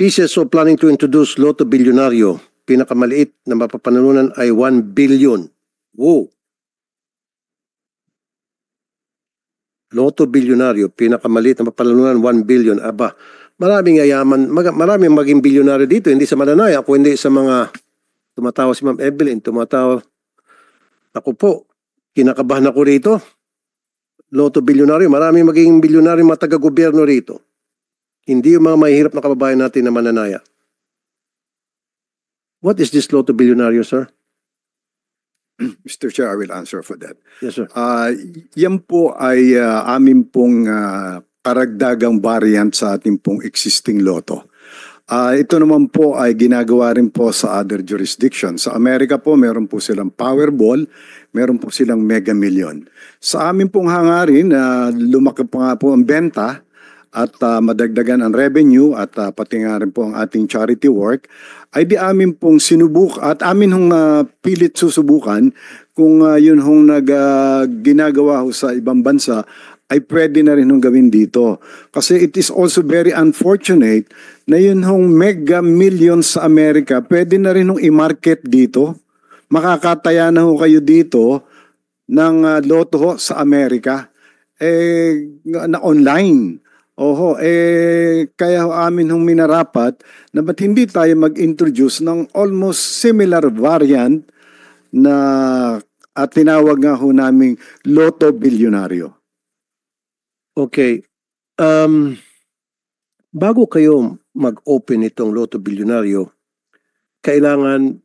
PCSO planning to introduce Lotto Bilyonaryo. Pinakamaliit na mapapanalunan ay 1 billion. Wow! Lotto Bilyonaryo, pinakamaliit na mapapanalunan 1 billion. Aba, maraming yayaman, maraming maging bilyonaryo dito, hindi sa Mananaya, kundi sa mga tumatawa si Ma'am Evelyn, tumatawa. Ako po, kinakabahan ako rito. Lotto Bilyonaryo, maraming magiging bilyonaryo mga taga-gobyerno rito. Hindi yung mga mahihirap na kababayan natin na Mananaya. What is this Lotto Bilyonaryo, sir? Mr. Chair, I will answer for that. Yes, sir. Yan po ay amin pong karagdagang variant sa ating pong existing loto. Ito naman po ay ginagawa rin po sa other jurisdictions. Sa Amerika po, meron po silang Powerball, meron po silang Mega Million. Sa amin pong hangarin, lumaki pa nga po ang benta at madagdagan ang revenue at pati nga rin po ang ating charity work, ay di amin pong sinubuk at amin hong pilit susubukan kung yun hong ginagawa ho sa ibang bansa ay pwede na rin hong gawin dito. Kasi it is also very unfortunate na yun hong Mega Millions sa Amerika, pwede na rin hong i-market dito. Makakataya na ho kayo dito ng loto ho sa Amerika na online. Oho, kaya amin hong minarapat na ba't hindi tayo mag-introduce ng almost similar variant na tinawag nga ho naming Lotto Bilyonaryo. Okay. Bago kayo mag-open itong Lotto Bilyonaryo, kailangan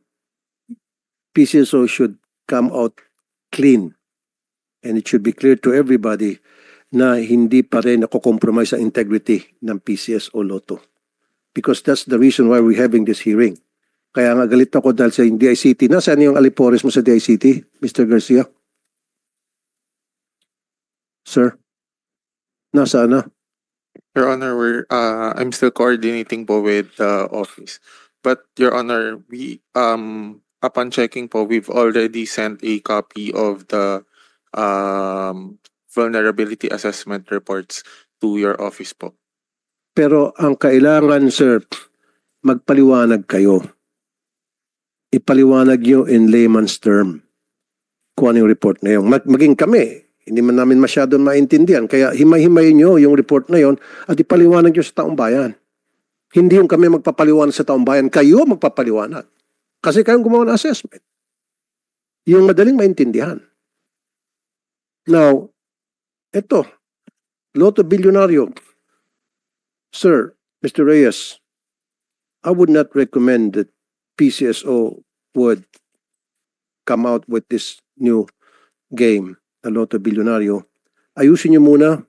PCSO should come out clean. And it should be clear to everybody na hindi pa rin nakokompromise ang integrity ng PCSO Lotto. Because that's the reason why we're having this hearing. Kaya nga galit ako dahil sa DICT. Nasaan yung alipores mo sa DICT, Mr. Garcia? Sir? Nasaan na? Your Honor, I'm still coordinating po with the office. But Your Honor, we upon checking po, we've already sent a copy of the vulnerability assessment reports to your office po. Pero ang kailangan, sir, magpaliwanag kayo. Ipaliwanag nyo in layman's term kung ano yung report na yun. Maging kami, hindi man namin masyadong maintindihan. Kaya himay-himayin nyo yung report na yun at ipaliwanag nyo sa taong bayan. Hindi yung kami magpapaliwanag sa taong bayan. Kayo magpapaliwanag. Kasi kayong gumawa ng assessment. Yung madaling maintindihan. Now, ito, Lotto Bilyonaryo. Sir, Mr. Reyes, I would not recommend that PCSO would come out with this new game, the Lotto Bilyonaryo. Ayusin niyo muna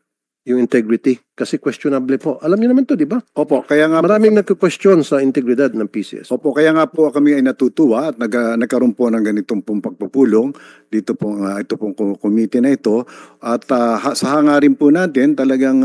yung integrity kasi questionable po. Alam niyo naman to, di ba? Opo, kaya nga maraming nagko-question sa integridad ng PCSO. Opo, kaya nga po kami ay natutuwa at nagkaroon po ng ganitong pong pagpupulong dito pong ito pong committee na ito at sa hangarin po natin talagang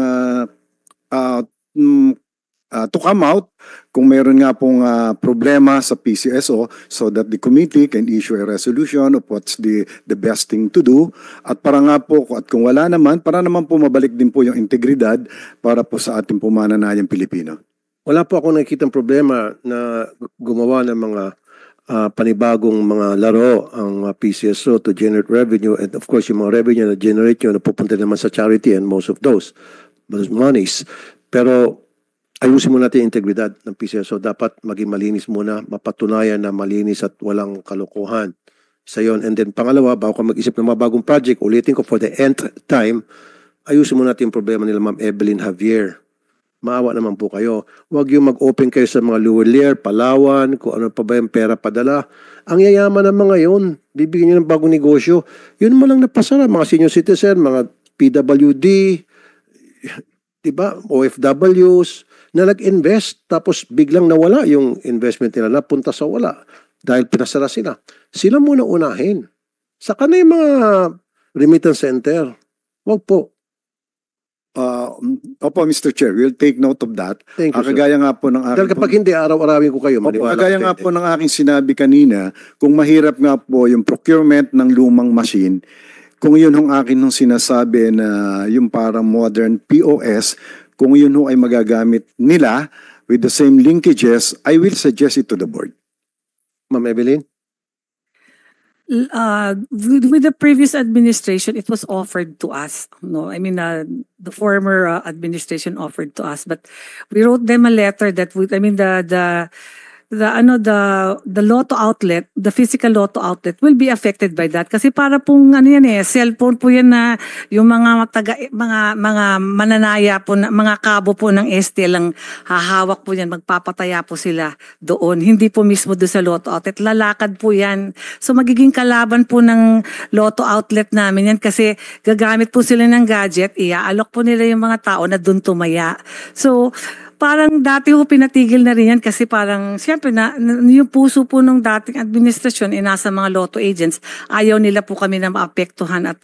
to come out kung meron nga pong problema sa PCSO so that the committee can issue a resolution of what's the best thing to do at para nga po at kung wala naman, para naman po mabalik din po yung integridad para po sa ating pumananayang Pilipino. Wala po akong nakikitang problema na gumawa ng mga panibagong mga laro ang PCSO to generate revenue and of course yung mga revenue na generate nyo na pupunta naman sa charity and most of those monies. Pero ayusin mo natin yung integridad ng PCSO. Dapat maging malinis muna, mapatunayan na malinis at walang kalokohan sa yon. And then pangalawa, bago ka mag-isip ng mga bagong project, ulitin ko for the nth time, ayusin mo natin yung problema nila Ma'am Evelyn Javier. Maawa naman po kayo. Huwag yung mag-open kayo sa mga Luwelier, Palawan, kung ano pa ba yung pera padala. Ang yayaman ng mga yun, bibigyan nyo ng bagong negosyo. Yun mo lang napasara, mga senior citizen, mga PWD, diba, OFWs, na nag-invest tapos biglang nawala yung investment nila, napunta sa wala dahil pinasara sila. Sila muna unahin. Saka na yung mga remittance center. Huwag po. Opo, Mr. Chair, we'll take note of that. Thank you, sir. Kagaya nga po ng aking... Dahil kapag hindi, araw-arawin ko kayo. Kagaya nga po ng aking sinabi kanina, kung mahirap nga po yung procurement ng lumang machine, kung yun hong akin hong sinasabi na yung parang modern POS, kung yun ho ay magagamit nila with the same linkages, I will suggest it to the board. Ma'am Evelyn? With the previous administration, it was offered to us. No, I mean, the former administration offered to us, but we wrote them a letter that would, I mean, the lotto outlet, the physical lotto outlet will be affected by that kasi para pong ano yan cellphone po yan na yung mga mananaya po mga kabo po ng ST lang hahawak po yan, magpapataya po sila doon, hindi po mismo doon sa lotto outlet, lalakad po yan. So magiging kalaban po ng lotto outlet namin yan kasi gagamit po sila ng gadget, iaalok po nila yung mga tao na doon tumaya. So parang dati ho pinatigil na rin yan kasi parang siyempre yung puso po nung dating administrasyon nasa mga lotto agents. Ayaw nila po kami na maapektuhan at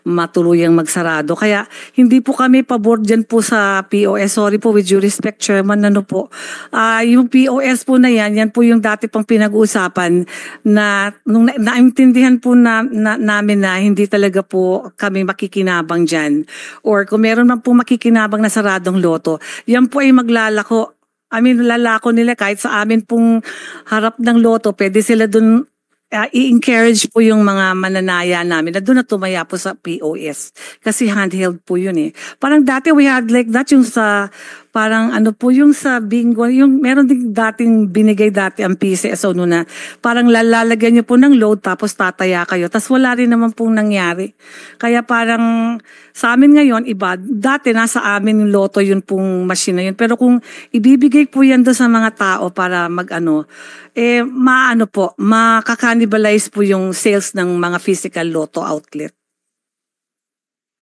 matuluyang magsarado. Kaya hindi po kami pabor dyan po sa POS. Sorry po, with due respect, Chairman, yung POS po na yan po yung dati pang pinag-uusapan na nung naintindihan po namin na hindi talaga po kami makikinabang dyan. Or kung meron man po makikinabang na saradong loto, yan po ay maglalako. I mean, lalako nila kahit sa amin pong harap ng loto, pwede sila dun i-encourage po yung mga mananaya namin na doon na tumaya po sa POS. Kasi handheld po yun eh. Parang dati we had like that yung sa, parang ano po yung sa bingo, yung meron din dating binigay dati ang PCSO noon na parang lalagyan nyo po ng load tapos tataya kayo. Tapos wala rin naman pong nangyari. Kaya parang sa amin ngayon, iba, dati nasa amin yung loto yun pong machine na yun. Pero kung ibibigay po yan doon sa mga tao para makakannibalize po yung sales ng mga physical lotto outlet.